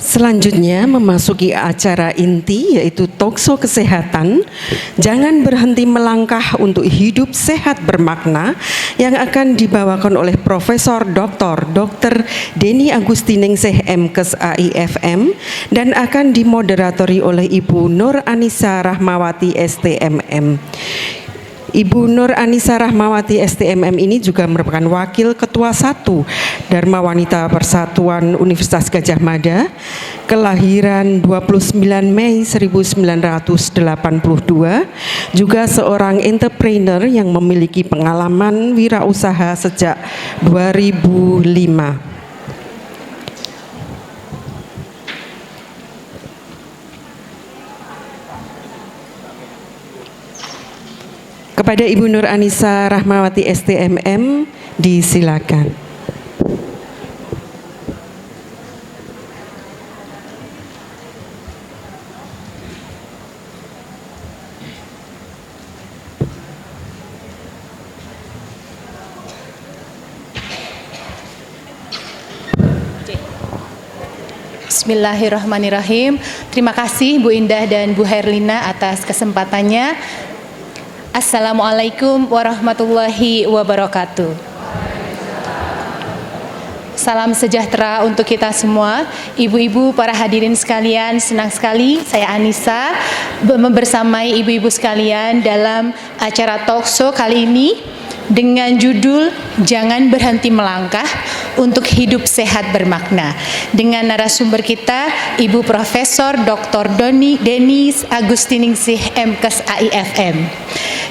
Selanjutnya memasuki acara inti yaitu talkshow kesehatan, jangan berhenti melangkah untuk hidup sehat bermakna yang akan dibawakan oleh Profesor Dr. Denny Agustiningsih MKes AIFM dan akan dimoderatori oleh Ibu Nur Anissa Rahmawati STMM. Ibu Nur Anissa Rahmawati STMM ini juga merupakan Wakil Ketua 1 Dharma Wanita Persatuan Universitas Gadjah Mada, kelahiran 29 Mei 1982, juga seorang entrepreneur yang memiliki pengalaman wirausaha sejak 2005. Kepada Ibu Nur Anissa Rahmawati STMM, disilakan. Bismillahirrahmanirrahim. Terima kasih Bu Indah dan Bu Herlina atas kesempatannya. Assalamualaikum warahmatullahi wabarakatuh. Salam sejahtera untuk kita semua. Ibu-ibu, para hadirin sekalian, senang sekali saya Anissa membersamai ibu-ibu sekalian dalam acara talkshow kali ini dengan judul Jangan Berhenti Melangkah untuk Hidup Sehat Bermakna, dengan narasumber kita Ibu Profesor Dr. Denny Agustiningsih MKes AIFM.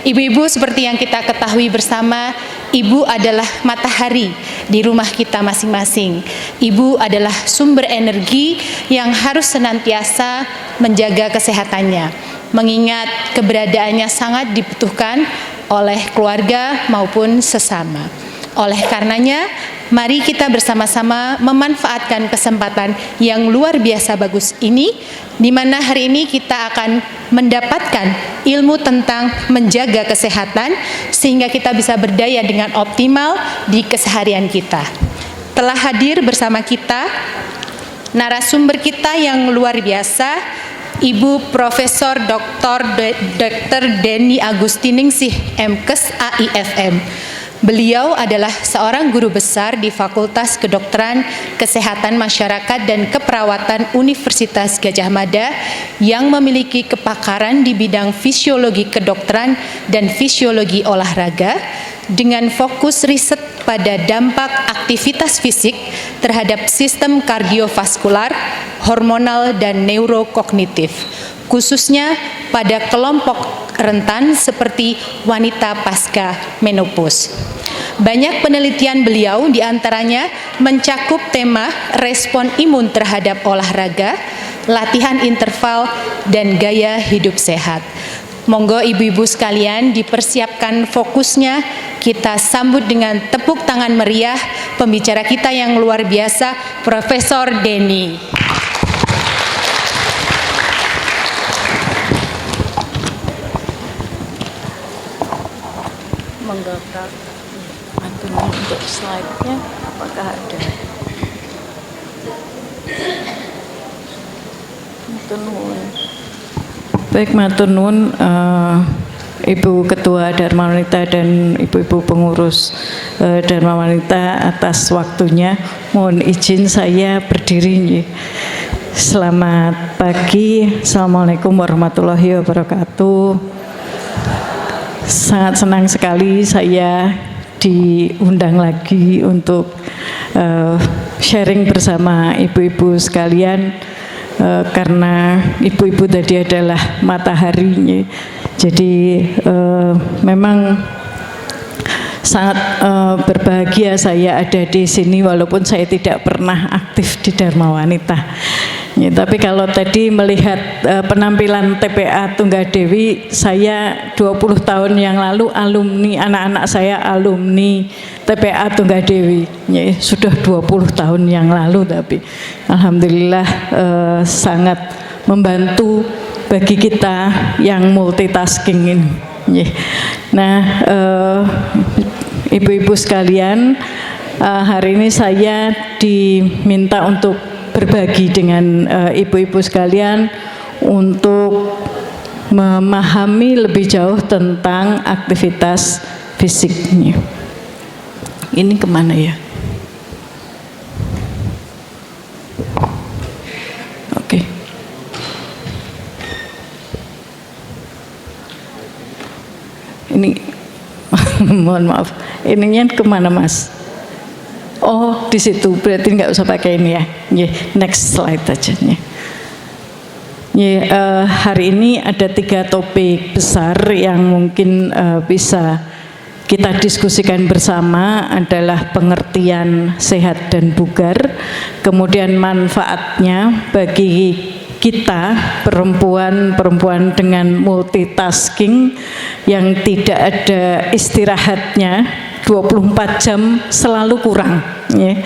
Ibu-ibu, seperti yang kita ketahui bersama, ibu adalah matahari di rumah kita masing-masing. Ibu adalah sumber energi yang harus senantiasa menjaga kesehatannya, mengingat keberadaannya sangat dibutuhkan oleh keluarga maupun sesama. Oleh karenanya, mari kita bersama-sama memanfaatkan kesempatan yang luar biasa bagus ini, di mana hari ini kita akan mendapatkan ilmu tentang menjaga kesehatan sehingga kita bisa berdaya dengan optimal di keseharian kita. Telah hadir bersama kita narasumber kita yang luar biasa, Ibu Profesor Dr. Denny Agustiningsih MKes AIFM. Beliau adalah seorang guru besar di Fakultas Kedokteran Kesehatan Masyarakat dan Keperawatan Universitas Gadjah Mada yang memiliki kepakaran di bidang fisiologi kedokteran dan fisiologi olahraga dengan fokus riset pada dampak aktivitas fisik terhadap sistem kardiovaskular, hormonal, dan neurokognitif, khususnya pada kelompok rentan seperti wanita pasca menopause. Banyak penelitian beliau diantaranya mencakup tema respon imun terhadap olahraga, latihan interval, dan gaya hidup sehat. Monggo ibu-ibu sekalian dipersiapkan fokusnya, kita sambut dengan tepuk tangan meriah pembicara kita yang luar biasa, Profesor Denny. Monggo Prof. Untuk slide-nya apakah ada? Baik, matur nuwun Ibu Ketua Dharma Wanita dan Ibu-ibu pengurus Dharma Wanita atas waktunya. Mohon izin saya berdiri. Selamat pagi, Assalamualaikum warahmatullahi wabarakatuh. Sangat senang sekali saya diundang lagi untuk sharing bersama ibu-ibu sekalian, karena ibu-ibu tadi adalah mataharinya. Jadi memang sangat berbahagia saya ada di sini walaupun saya tidak pernah aktif di Dharma Wanita. Ya, tapi kalau tadi melihat penampilan TPA Tunggadewi, saya 20 tahun yang lalu alumni, anak-anak saya alumni TPA Tunggadewi. Ya, sudah 20 tahun yang lalu, tapi alhamdulillah sangat membantu bagi kita yang multitasking ini. Ya. Nah, ibu-ibu sekalian, hari ini saya diminta untuk berbagi dengan ibu-ibu sekalian untuk memahami lebih jauh tentang aktivitas fisiknya. Ini kemana ya? Oke. Ini mohon maaf. Ininya kemana Mas? Oh di situ. Berarti nggak usah pakai ini ya. Next slide aja nih. Hari ini ada 3 topik besar yang mungkin bisa kita diskusikan bersama, adalah pengertian sehat dan bugar, kemudian manfaatnya bagi kita perempuan dengan multitasking yang tidak ada istirahatnya, 24 jam selalu kurang ya.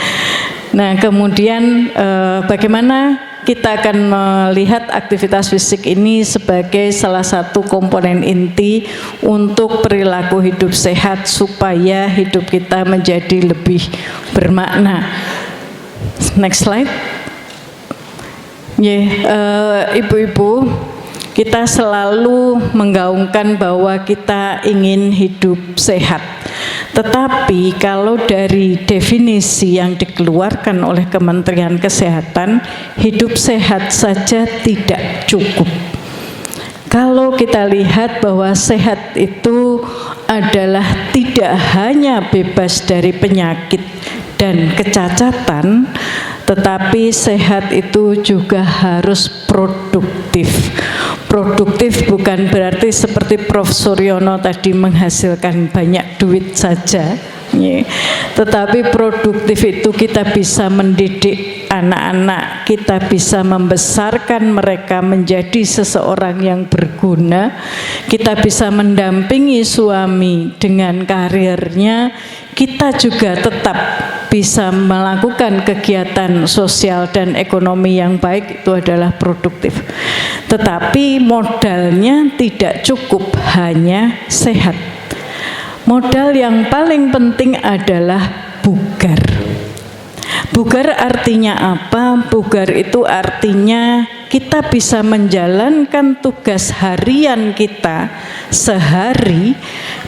Nah kemudian bagaimana kita akan melihat aktivitas fisik ini sebagai salah satu komponen inti untuk perilaku hidup sehat supaya hidup kita menjadi lebih bermakna. Next slide. Ibu-ibu, kita selalu menggaungkan bahwa kita ingin hidup sehat. Tetapi kalau dari definisi yang dikeluarkan oleh Kementerian Kesehatan, hidup sehat saja tidak cukup. Kalau kita lihat bahwa sehat itu adalah tidak hanya bebas dari penyakit dan kecacatan, tetapi sehat itu juga harus produktif. Produktif bukan berarti seperti Prof. Suryono tadi menghasilkan banyak duit saja, tetapi produktif itu kita bisa mendidik anak-anak, kita bisa membesarkan mereka menjadi seseorang yang berguna, kita bisa mendampingi suami dengan karirnya, kita juga tetap bisa melakukan kegiatan sosial dan ekonomi yang baik, itu adalah produktif. Tetapi modalnya tidak cukup hanya sehat. Modal yang paling penting adalah bugar. Bugar artinya apa? Bugar itu artinya kita bisa menjalankan tugas harian kita sehari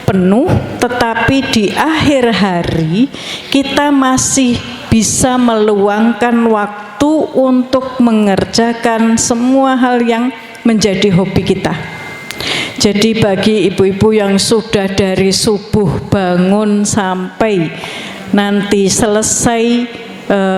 penuh, tetapi di akhir hari kita masih bisa meluangkan waktu untuk mengerjakan semua hal yang menjadi hobi kita. Jadi bagi ibu-ibu yang sudah dari subuh bangun sampai nanti selesai,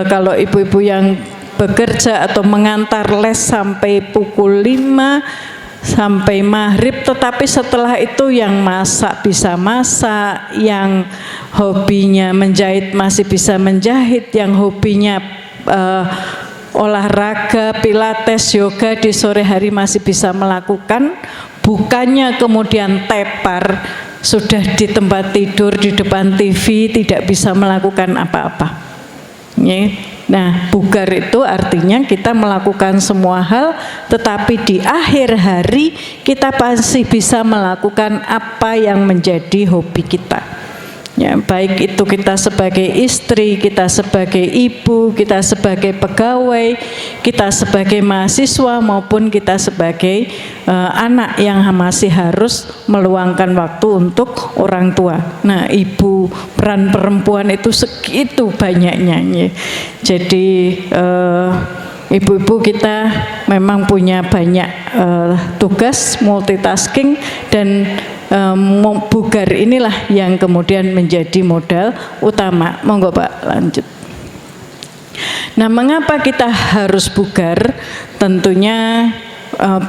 kalau ibu-ibu yang bekerja atau mengantar les sampai pukul 5 sampai maghrib, tetapi setelah itu yang masak bisa masak, yang hobinya menjahit masih bisa menjahit, yang hobinya olahraga, pilates, yoga di sore hari masih bisa melakukan, bukannya kemudian tepar sudah di tempat tidur di depan TV tidak bisa melakukan apa-apa. Nah, bugar itu artinya kita melakukan semua hal, tetapi di akhir hari kita pasti bisa melakukan apa yang menjadi hobi kita. Ya, baik itu kita sebagai istri, kita sebagai ibu, kita sebagai pegawai, kita sebagai mahasiswa, maupun kita sebagai anak yang masih harus meluangkan waktu untuk orang tua. Nah, ibu, peran perempuan itu segitu banyaknya. Jadi ibu-ibu kita memang punya banyak tugas, multitasking, dan bugar inilah yang kemudian menjadi modal utama. Monggo Pak, lanjut. Nah, mengapa kita harus bugar? Tentunya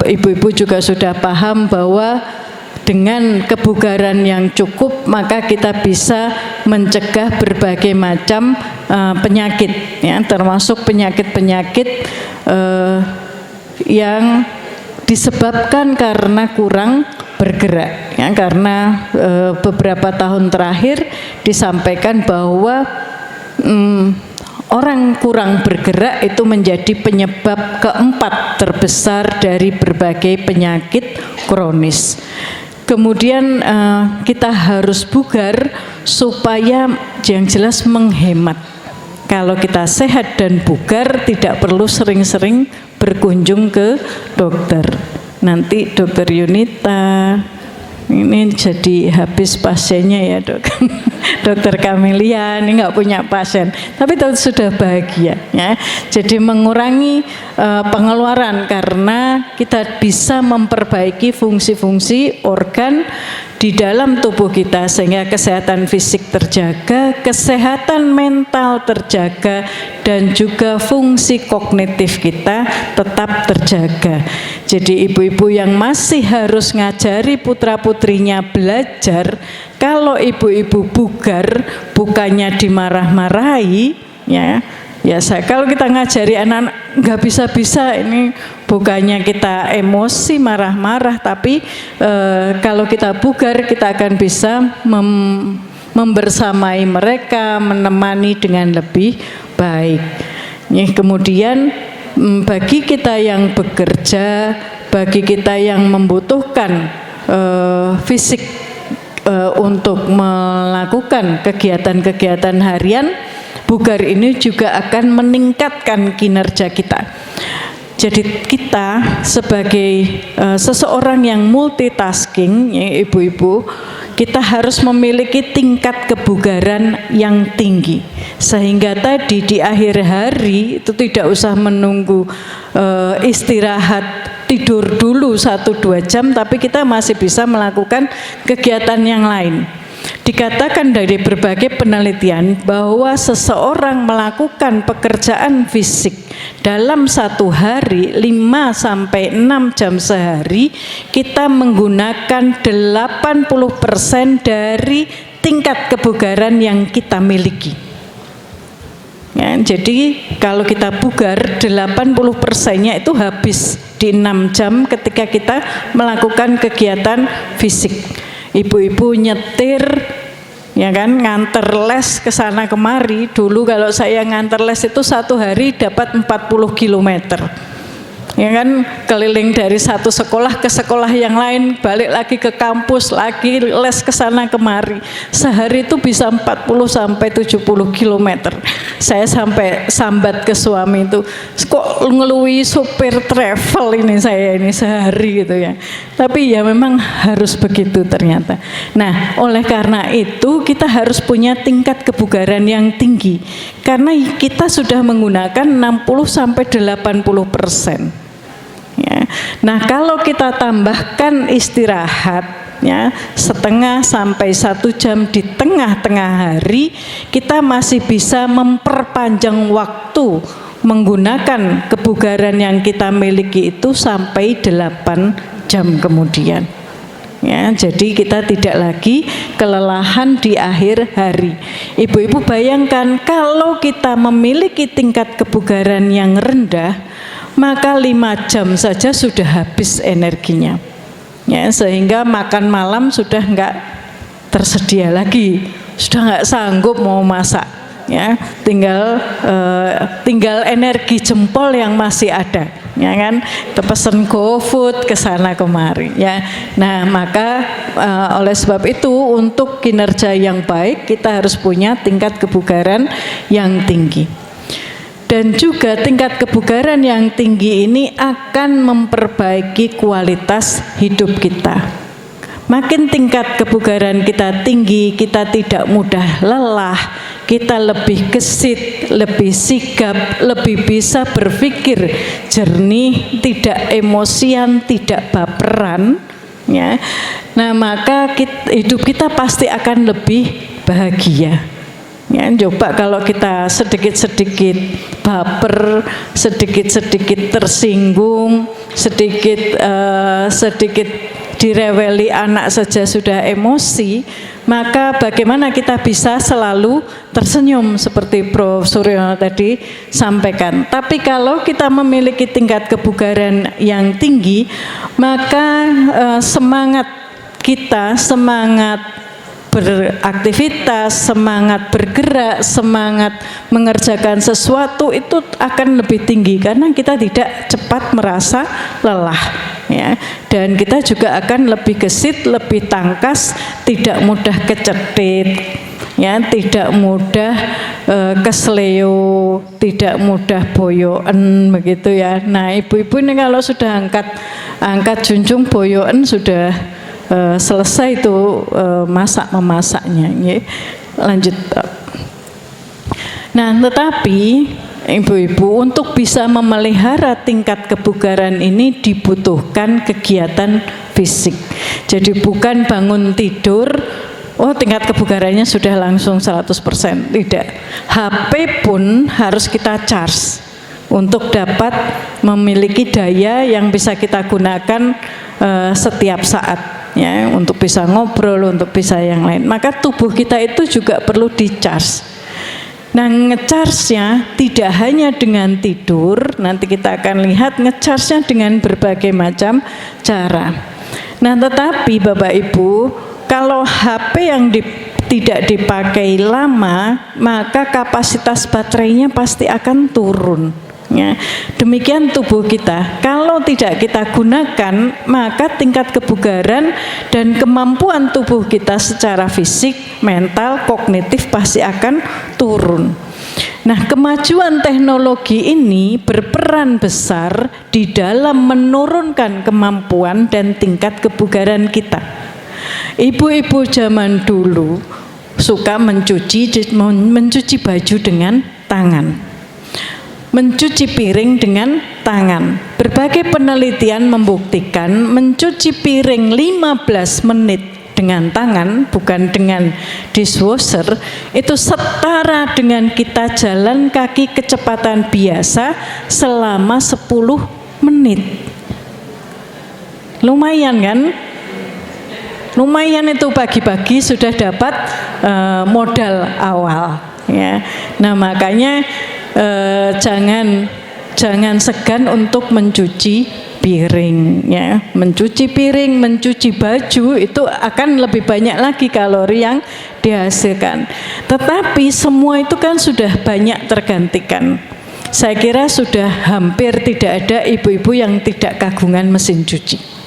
ibu-ibu juga sudah paham bahwa dengan kebugaran yang cukup maka kita bisa mencegah berbagai macam penyakit, ya, termasuk penyakit-penyakit yang disebabkan karena kurang bergerak, ya, karena beberapa tahun terakhir disampaikan bahwa orang kurang bergerak itu menjadi penyebab keempat terbesar dari berbagai penyakit kronis. Kemudian kita harus bugar supaya yang jelas menghemat. Kalau kita sehat dan bugar, tidak perlu sering-sering berkunjung ke dokter. Nanti dokter Yunita ini jadi habis pasiennya ya dok. Dokter Kamelia ini nggak punya pasien, tapi sudah bahagia ya. Jadi mengurangi pengeluaran karena kita bisa memperbaiki fungsi-fungsi organ di dalam tubuh kita sehingga kesehatan fisik terjaga, kesehatan mental terjaga, dan juga fungsi kognitif kita tetap terjaga. Jadi ibu-ibu yang masih harus ngajari putra-putrinya belajar, kalau ibu-ibu bugar bukannya dimarah-marahi ya. Ya, kalau kita ngajari anak-anak nggak bisa-bisa, ini bukannya kita emosi marah-marah, tapi kalau kita bugar kita akan bisa membersamai mereka, menemani dengan lebih baik. Kemudian bagi kita yang bekerja, bagi kita yang membutuhkan fisik untuk melakukan kegiatan-kegiatan harian, bugar ini juga akan meningkatkan kinerja kita. Jadi kita sebagai seseorang yang multitasking, ya ibu-ibu, kita harus memiliki tingkat kebugaran yang tinggi. Sehingga tadi di akhir hari itu tidak usah menunggu istirahat tidur dulu 1-2 jam, tapi kita masih bisa melakukan kegiatan yang lain. Dikatakan dari berbagai penelitian bahwa seseorang melakukan pekerjaan fisik dalam satu hari 5-6 jam sehari, kita menggunakan 80% dari tingkat kebugaran yang kita miliki. Ya, jadi kalau kita bugar 80%-nya itu habis di 6 jam ketika kita melakukan kegiatan fisik. Ibu-ibu nyetir, ya kan, nganter les ke sana kemari. Dulu kalau saya nganter les itu satu hari dapat 40 km. Ya kan, keliling dari satu sekolah ke sekolah yang lain, balik lagi ke kampus, lagi les ke sana kemari. Sehari itu bisa 40-70 km. Saya sampai sambat ke suami itu, kok ngeluhi supir travel ini saya ini sehari gitu ya. Tapi ya memang harus begitu ternyata. Nah, oleh karena itu kita harus punya tingkat kebugaran yang tinggi. Karena kita sudah menggunakan 60-80%. Ya. Nah, kalau kita tambahkan istirahat ya, setengah sampai 1 jam di tengah-tengah hari, kita masih bisa memperpanjang waktu menggunakan kebugaran yang kita miliki itu sampai 8 jam kemudian. Ya, jadi kita tidak lagi kelelahan di akhir hari. Ibu-ibu bayangkan kalau kita memiliki tingkat kebugaran yang rendah, maka 5 jam saja sudah habis energinya. Ya, sehingga makan malam sudah enggak tersedia lagi, sudah enggak sanggup mau masak. Ya, tinggal energi jempol yang masih ada. Ya kan, kita pesen GoFood ke sana kemari. Ya, nah maka oleh sebab itu untuk kinerja yang baik kita harus punya tingkat kebugaran yang tinggi. Dan juga tingkat kebugaran yang tinggi ini akan memperbaiki kualitas hidup kita. Makin tingkat kebugaran kita tinggi, kita tidak mudah lelah, kita lebih gesit, lebih sigap, lebih bisa berpikir jernih, tidak emosian, tidak baperan. Ya. Nah, maka hidup kita pasti akan lebih bahagia. Ya, coba kalau kita sedikit-sedikit baper, sedikit-sedikit tersinggung, sedikit direweli anak saja sudah emosi, maka bagaimana kita bisa selalu tersenyum seperti Prof. Suryono tadi sampaikan. Tapi kalau kita memiliki tingkat kebugaran yang tinggi, maka semangat kita, semangat beraktivitas, semangat bergerak, semangat mengerjakan sesuatu itu akan lebih tinggi karena kita tidak cepat merasa lelah, ya. Dan kita juga akan lebih gesit, lebih tangkas, tidak mudah kecetit, ya, tidak mudah kesleo, tidak mudah boyoen begitu ya. Nah, ibu-ibu ini kalau sudah angkat junjung boyoen sudah selesai itu masak-memasaknya. Lanjut. Nah, tetapi ibu-ibu untuk bisa memelihara tingkat kebugaran ini dibutuhkan kegiatan fisik. Jadi bukan bangun tidur, oh tingkat kebugarannya sudah langsung 100%. Tidak. HP pun harus kita charge untuk dapat memiliki daya yang bisa kita gunakan setiap saat. Ya, untuk bisa ngobrol, untuk bisa yang lain. Maka tubuh kita itu juga perlu di-charge. Nah, nge-charge-nya tidak hanya dengan tidur, nanti kita akan lihat nge-charge-nya dengan berbagai macam cara. Nah, tetapi Bapak Ibu, kalau HP yang tidak dipakai lama, maka kapasitas baterainya pasti akan turun. Ya, demikian tubuh kita. Kalau tidak kita gunakan, maka tingkat kebugaran dan kemampuan tubuh kita secara fisik, mental, kognitif pasti akan turun. Nah, kemajuan teknologi ini berperan besar di dalam menurunkan kemampuan dan tingkat kebugaran kita. Ibu-ibu zaman dulu suka mencuci baju dengan tangan, mencuci piring dengan tangan. Berbagai penelitian membuktikan mencuci piring 15 menit dengan tangan, bukan dengan dishwasher, itu setara dengan kita jalan kaki kecepatan biasa selama 10 menit. Lumayan kan? Lumayan itu pagi-pagi sudah dapat modal awal. Ya. Nah, makanya jangan segan untuk mencuci piring, ya. Mencuci piring, mencuci baju itu akan lebih banyak lagi kalori yang dihasilkan. Tetapi semua itu kan sudah banyak tergantikan. Saya kira sudah hampir tidak ada ibu-ibu yang tidak kagungan mesin cuci.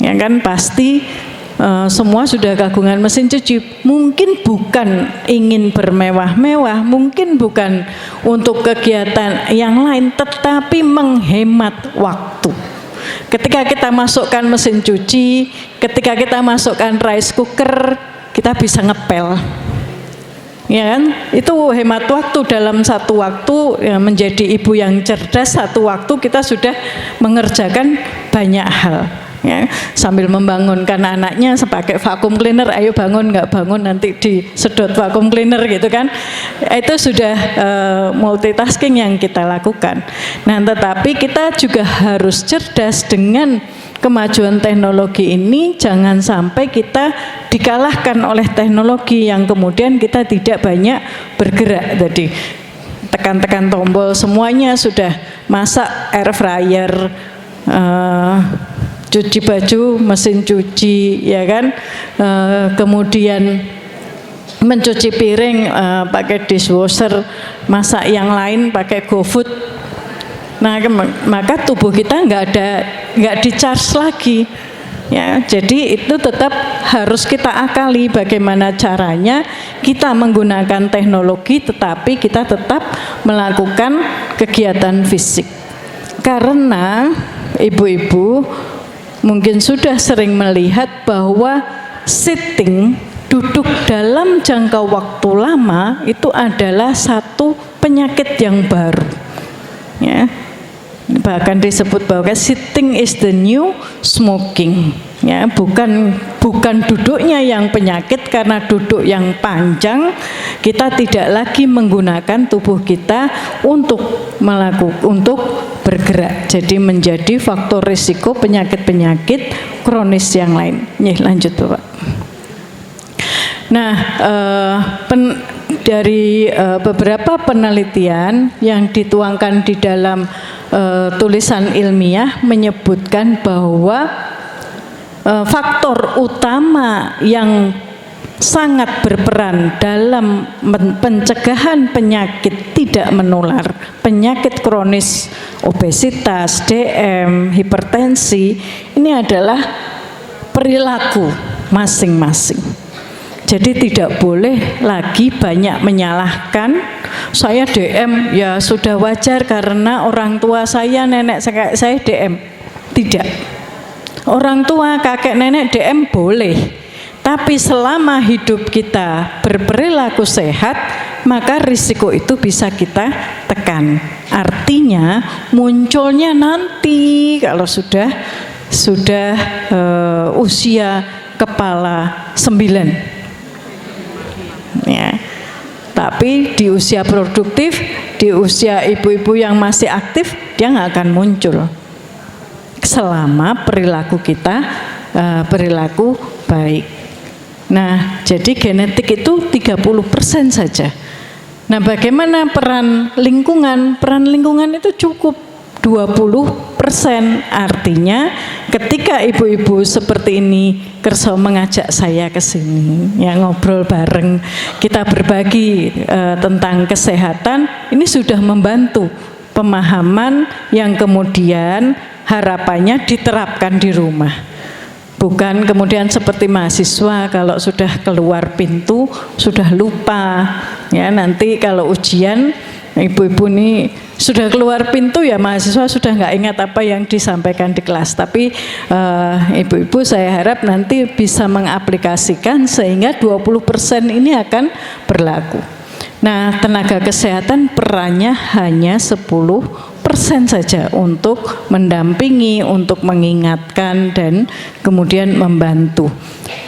Ya kan, pasti semua sudah kagungan mesin cuci. Mungkin bukan ingin bermewah-mewah, mungkin bukan untuk kegiatan yang lain, tetapi menghemat waktu. Ketika kita masukkan mesin cuci, ketika kita masukkan rice cooker, kita bisa ngepel. Ya kan? Itu hemat waktu. Dalam satu waktu, ya, menjadi ibu yang cerdas, satu waktu kita sudah mengerjakan banyak hal. Ya, sambil membangunkan anaknya pakai vacuum cleaner, ayo bangun, nggak bangun nanti disedot vacuum cleaner gitu kan. Itu sudah multitasking yang kita lakukan. Nah, tetapi kita juga harus cerdas dengan kemajuan teknologi ini. Jangan sampai kita dikalahkan oleh teknologi yang kemudian kita tidak banyak bergerak. Tadi tekan-tekan tombol semuanya sudah, masak air fryer, cuci baju mesin cuci, ya kan, kemudian mencuci piring pakai dishwasher, masak yang lain pakai GoFood. Nah, maka tubuh kita nggak di-charge lagi, ya. Jadi itu tetap harus kita akali bagaimana caranya kita menggunakan teknologi, tetapi kita tetap melakukan kegiatan fisik. Karena ibu-ibu mungkin sudah sering melihat bahwa sitting, duduk dalam jangka waktu lama itu adalah satu penyakit yang baru. Ya. Bahkan disebut bahwa sitting is the new smoking. Ya, bukan duduknya yang penyakit, karena duduk yang panjang kita tidak lagi menggunakan tubuh kita untuk bergerak. Jadi menjadi faktor risiko penyakit-penyakit kronis yang lain. Lanjut Bapak. Nah, dari beberapa penelitian yang dituangkan di dalam tulisan ilmiah menyebutkan bahwa faktor utama yang sangat berperan dalam pencegahan penyakit tidak menular, penyakit kronis, obesitas, DM, hipertensi, ini adalah perilaku masing-masing. Jadi tidak boleh lagi banyak menyalahkan. Saya DM ya sudah wajar karena orang tua saya, nenek saya DM. Tidak. Orang tua, kakek nenek DM boleh. Tapi selama hidup kita berperilaku sehat, maka risiko itu bisa kita tekan. Artinya munculnya nanti kalau sudah usia kepala 9. Ya. Tapi di usia produktif, di usia ibu-ibu yang masih aktif, dia nggak akan muncul selama perilaku kita perilaku baik. Nah, jadi genetik itu 30% saja. Nah, bagaimana peran lingkungan? Peran lingkungan itu cukup 20%. Artinya ketika ibu-ibu seperti ini kerso mengajak saya ke sini, ya ngobrol bareng, kita berbagi tentang kesehatan, ini sudah membantu pemahaman yang kemudian harapannya diterapkan di rumah. Bukan kemudian seperti mahasiswa kalau sudah keluar pintu sudah lupa, ya nanti kalau ujian ibu-ibu nih sudah keluar pintu ya mahasiswa sudah nggak ingat apa yang disampaikan di kelas. Tapi ibu-ibu saya harap nanti bisa mengaplikasikan sehingga 20% ini akan berlaku. Nah, tenaga kesehatan perannya hanya 10% saja untuk mendampingi, untuk mengingatkan dan kemudian membantu.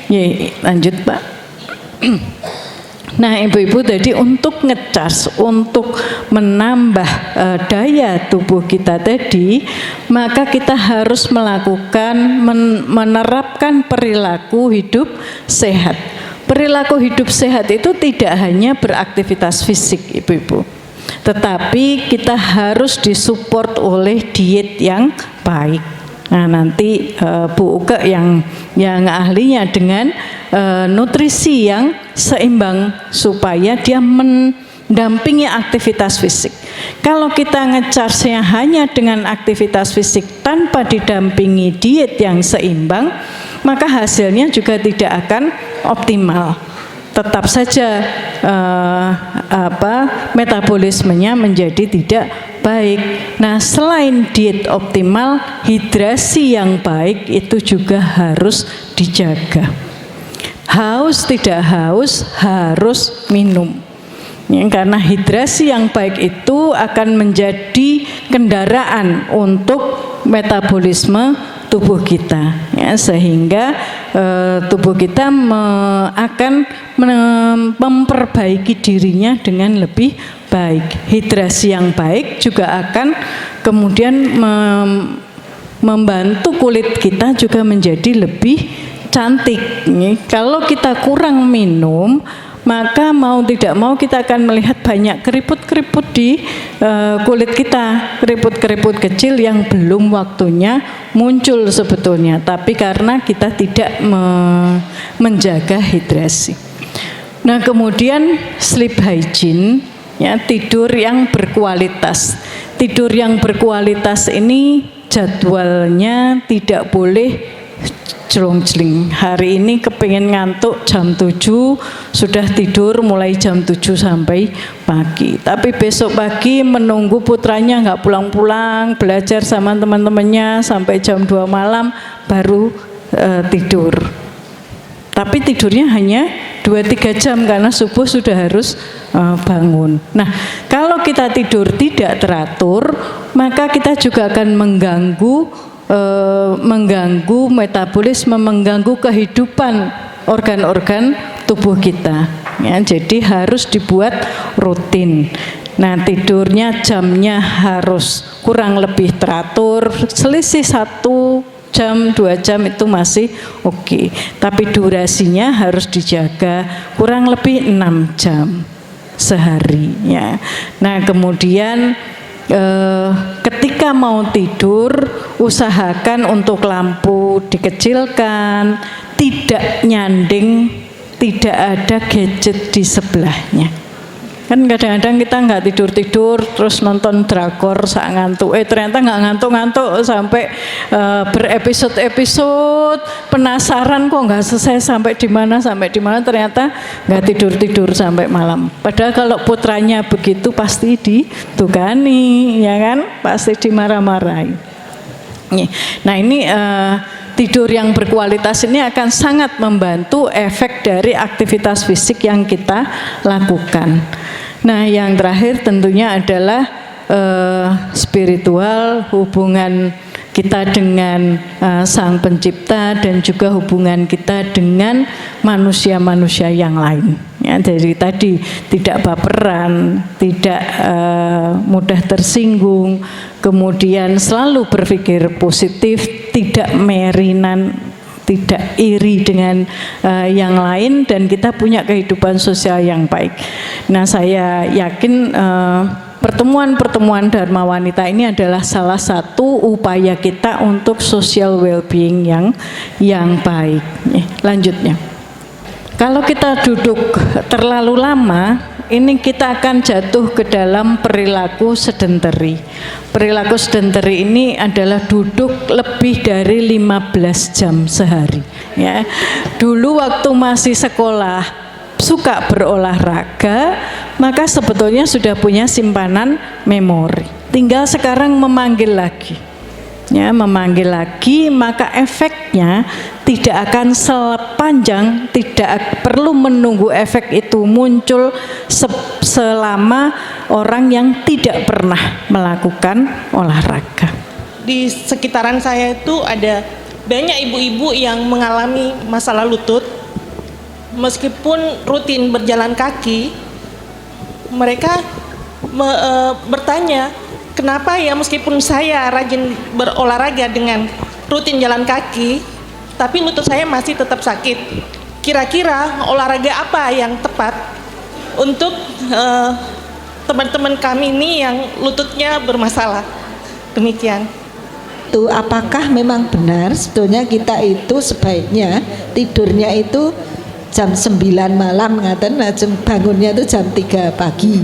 Ya, lanjut Pak. Nah, ibu-ibu tadi untuk ngecas, untuk menambah daya tubuh kita tadi, maka kita harus melakukan menerapkan perilaku hidup sehat. Perilaku hidup sehat itu tidak hanya beraktivitas fisik, ibu-ibu, tetapi kita harus disupport oleh diet yang baik. Nah, nanti Bu Uke yang ahlinya dengan nutrisi yang seimbang supaya dia mendampingi aktivitas fisik. Kalau kita ngecharge-nya hanya dengan aktivitas fisik tanpa didampingi diet yang seimbang, maka hasilnya juga tidak akan optimal. Tetap saja metabolismenya menjadi tidak baik. Nah, selain diet optimal, hidrasi yang baik itu juga harus dijaga. Haus tidak haus, harus minum. Ya, karena hidrasi yang baik itu akan menjadi kendaraan untuk metabolisme tubuh kita, ya, sehingga tubuh kita akan memperbaiki dirinya dengan lebih baik. Hidrasi yang baik juga akan kemudian membantu kulit kita juga menjadi lebih cantik. Kalau kita kurang minum, maka mau tidak mau kita akan melihat banyak keriput-keriput di kulit kita, keriput-keriput kecil yang belum waktunya muncul sebetulnya, tapi karena kita tidak menjaga hidrasi. Nah, kemudian sleep hygiene, ya, tidur yang berkualitas. Tidur yang berkualitas ini jadwalnya tidak boleh jelong-jeling. Hari ini kepingin ngantuk jam 7, sudah tidur mulai jam 7 sampai pagi. Tapi besok pagi menunggu putranya nggak pulang-pulang, belajar sama teman-temannya sampai jam 2 malam baru tidur. Tapi tidurnya hanya 2-3 jam karena subuh sudah harus bangun. Nah, kalau kita tidur tidak teratur, maka kita juga akan mengganggu metabolisme, mengganggu kehidupan organ-organ tubuh kita. Ya, jadi harus dibuat rutin. Nah, tidurnya jamnya harus kurang lebih teratur, selisih 1 jam, 2 jam itu masih oke. Tapi durasinya harus dijaga kurang lebih 6 jam sehari. Ya. Nah, kemudian ketika mau tidur, usahakan untuk lampu dikecilkan, tidak nyanding, tidak ada gadget di sebelahnya. Kan kadang-kadang kita nggak tidur-tidur terus nonton drakor sak ngantuk. Ternyata nggak ngantuk-ngantuk sampai berepisode-episode, penasaran kok nggak selesai sampai di mana ternyata nggak tidur-tidur sampai malam. Padahal kalau putranya begitu pasti ditugani, ya kan? Pasti dimarah-marahi. Nah ini tidur yang berkualitas ini akan sangat membantu efek dari aktivitas fisik yang kita lakukan. Nah yang terakhir tentunya adalah spiritual, hubungan kita dengan Sang Pencipta dan juga hubungan kita dengan manusia-manusia yang lain. Ya, dari tadi tidak baperan, tidak mudah tersinggung, kemudian selalu berpikir positif, tidak merinan, tidak iri dengan yang lain, dan kita punya kehidupan sosial yang baik. Nah, saya yakin pertemuan-pertemuan Dharma Wanita ini adalah salah satu upaya kita untuk social well-being yang baik. Lanjutnya, kalau kita duduk terlalu lama, ini kita akan jatuh ke dalam perilaku sedentary. Perilaku sedentary ini adalah duduk lebih dari 15 jam sehari. Ya, dulu waktu masih sekolah suka berolahraga, maka sebetulnya sudah punya simpanan memori. Tinggal sekarang memanggil lagi. Ya, memanggil lagi, maka efeknya tidak akan sepanjang, tidak perlu menunggu efek itu muncul selama orang yang tidak pernah melakukan olahraga. Di sekitaran saya itu ada banyak ibu-ibu yang mengalami masalah lutut. Meskipun rutin berjalan kaki, mereka bertanya, kenapa ya meskipun saya rajin berolahraga dengan rutin jalan kaki, tapi lutut saya masih tetap sakit. Kira-kira olahraga apa yang tepat untuk teman-teman kami ini yang lututnya bermasalah? Demikian. Apakah memang benar sebetulnya kita itu sebaiknya tidurnya itu jam 9 malam, ngaten, bangunnya itu jam 3 pagi.